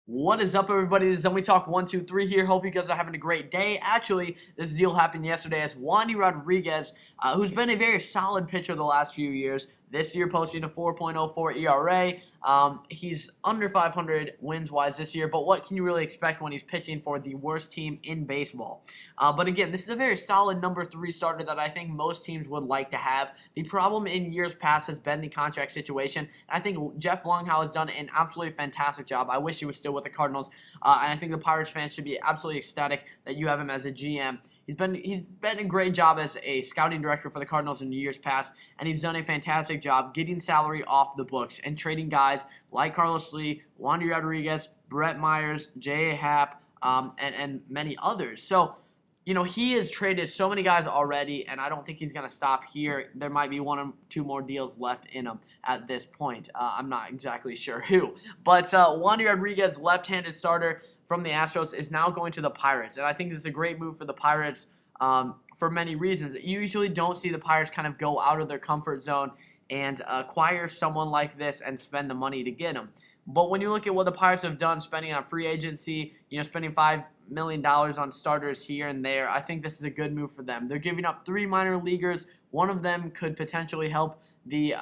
What is up, everybody? This is We Talk 123 here. Hope you guys are having a great day. Actually, this deal happened yesterday as Wandy Rodriguez, who's been a very solid pitcher the last few years, this year posting a 4.04 ERA. He's under 500 wins-wise this year, but what can you really expect when he's pitching for the worst team in baseball? But again, this is a very solid number 3 starter that I think most teams would like to have. The problem in years past has been the contract situation. I think Jeff Lunghow has done an absolutely fantastic job. I wish he was still with the Cardinals, and I think the Pirates fans should be absolutely ecstatic that you have him as a GM. He's been a great job as a scouting director for the Cardinals in years past, and he's done a fantastic job getting salary off the books and trading guys like Carlos Lee, Wandy Rodriguez, Brett Myers, J.A. Happ, and many others. So, you know, he has traded so many guys already, and I don't think he's going to stop here. There might be 1 or 2 more deals left in him at this point. I'm not exactly sure who. But Wandy Rodriguez, left-handed starter from the Astros, is now going to the Pirates. And I think this is a great move for the Pirates for many reasons. You usually don't see the Pirates kind of go out of their comfort zone and acquire someone like this and spend the money to get him. But when you look at what the Pirates have done, spending on free agency, spending $5 million on starters here and there, I think this is a good move for them. They're giving up 3 minor leaguers. One of them could potentially help the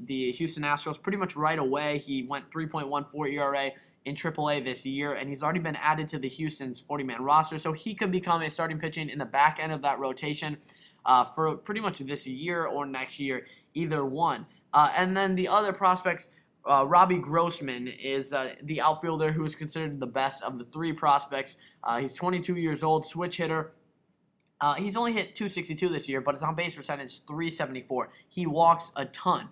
Houston Astros pretty much right away. He went 3.14 ERA in AAA this year, and he's already been added to the Houston's 40-man roster, so he could become a starting pitching in the back end of that rotation for pretty much this year or next year, either one. And then the other prospects, Robbie Grossman is the outfielder who is considered the best of the 3 prospects. He's 22 years old, switch hitter. He's only hit .262 this year, but his on-base percentage is .374. He walks a ton.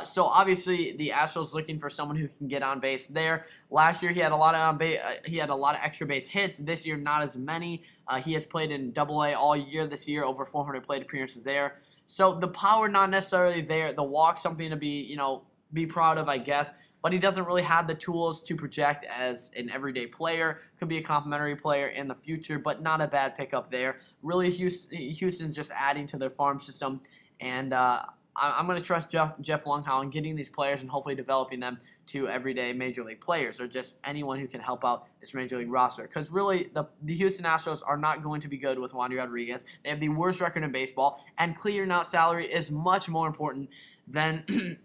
So obviously the Astros looking for someone who can get on base there. Last year he had a lot of extra base hits. This year not as many. He has played in AA all year this year, over 400 plate appearances there. So the power not necessarily there. The walk something to be proud of, I guess. But he doesn't really have the tools to project as an everyday player. Could be a complimentary player in the future, but not a bad pickup there. Really, Houston's just adding to their farm system, and I'm going to trust Jeff Lunghow in getting these players and hopefully developing them to everyday Major League players, or just anyone who can help out this Major League roster. Because really, the Houston Astros are not going to be good with Wandy Rodriguez. They have the worst record in baseball, and clearing out salary is much more important than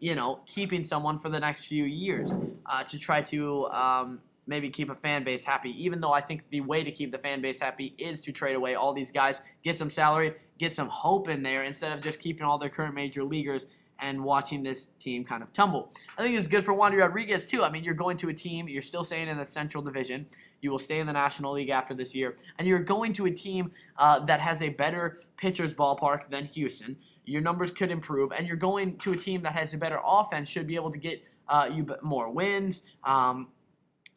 keeping someone for the next few years to try to maybe keep a fan base happy, even though I think the way to keep the fan base happy is to trade away all these guys, get some salary, get some hope in there instead of just keeping all their current major leaguers and watching this team kind of tumble. I think it's good for Wandy Rodriguez too. I mean, you're going to a team, you're still staying in the Central Division, you will stay in the National League after this year, and you're going to a team that has a better pitcher's ballpark than Houston. Your numbers could improve, and you're going to a team that has a better offense, should be able to get you more wins.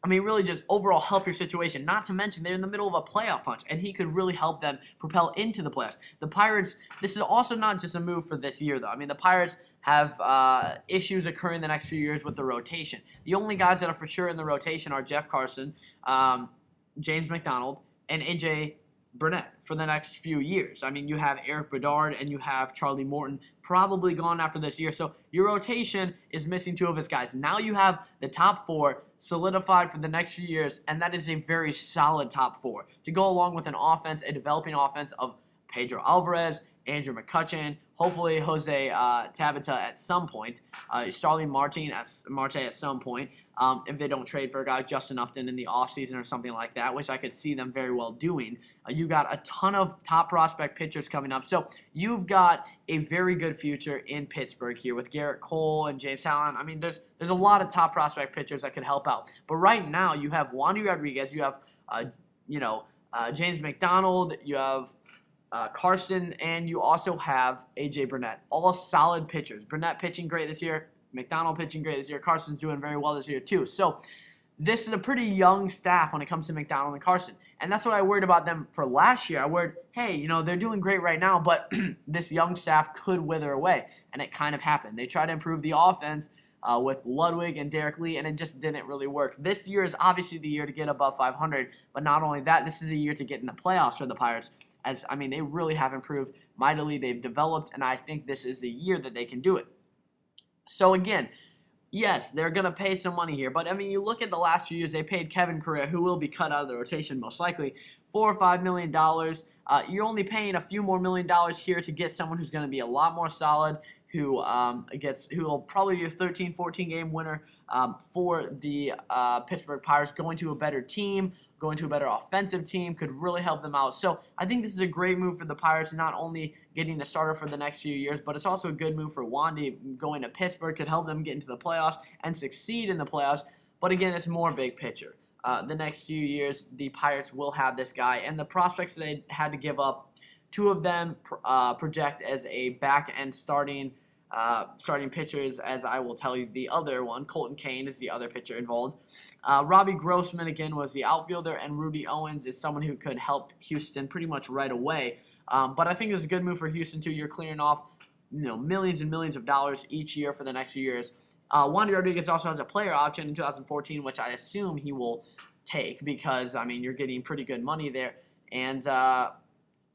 I mean, really just overall help your situation. Not to mention, they're in the middle of a playoff punch, and he could really help them propel into the playoffs. The Pirates, this is also not just a move for this year, though. I mean, the Pirates have issues occurring the next few years with the rotation. The only guys that are for sure in the rotation are Jeff Carson, James McDonald, and A.J. Burnett for the next few years. I mean, you have Eric Bedard and you have Charlie Morton probably gone after this year. So your rotation is missing 2 of his guys. Now you have the top 4 solidified for the next few years, and that is a very solid top 4 to go along with an offense, a developing offense of Pedro Alvarez, Andrew McCutchen, hopefully Jose Tabata at some point, Starling Marte at some point, if they don't trade for a guy like Justin Upton in the offseason or something like that, which I could see them very well doing. You got a ton of top prospect pitchers coming up. So you've got a very good future in Pittsburgh here with Garrett Cole and James Allen. I mean, there's a lot of top prospect pitchers that could help out. But right now you have Wandy Rodriguez, you have James McDonald, you have Carson, and you also have A.J. Burnett. All solid pitchers. Burnett pitching great this year. McDonald pitching great this year. Carson's doing very well this year too. So this is a pretty young staff when it comes to McDonald and Carson. And that's what I worried about them for last year. I worried, hey, they're doing great right now, but this young staff could wither away. And it kind of happened. They tried to improve the offense with Ludwig and Derek Lee, and it just didn't really work. This year is obviously the year to get above 500, but not only that, this is a year to get in the playoffs for the Pirates. They really have improved mightily. They've developed, and I think this is a year that they can do it. So again, Yes, they're going to pay some money here. But, I mean, you look at the last few years, they paid Kevin Correa, who will be cut out of the rotation most likely, $4 or $5 million. You're only paying a few more $1 million here to get someone who's going to be a lot more solid, who will probably be a 13, 14 game winner for the Pittsburgh Pirates, going to a better team, going to a better offensive team, could really help them out. So I think this is a great move for the Pirates, not only getting a starter for the next few years, but it's also a good move for Wandy going to Pittsburgh, could help them get into the playoffs and succeed in the playoffs. But again, it's more big picture. The next few years, the Pirates will have this guy, and the prospects they had to give up, two of them project as a back-end starting pitchers, as I will tell you. The other one, Colton Kane, is the other pitcher involved. Robbie Grossman, again, was the outfielder, and Rudy Owens is someone who could help Houston pretty much right away. But I think it was a good move for Houston, too. You're clearing off millions and millions of dollars each year for the next few years. Wandy Rodriguez also has a player option in 2014, which I assume he will take because, I mean, you're getting pretty good money there. And, the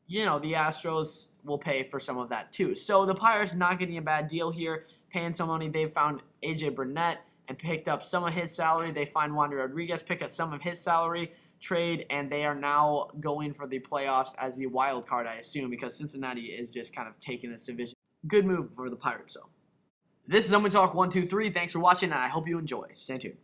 Astros will pay for some of that too. So the Pirates not getting a bad deal here, paying some money. They found A.J. Burnett and picked up some of his salary. They find Wandy Rodriguez, pick up some of his salary, trade, and they are now going for the playoffs as the wild card, I assume, because Cincinnati is just kind of taking this division. Good move for the Pirates, though. This is Talk 123. Thanks for watching, and I hope you enjoy. Stay tuned.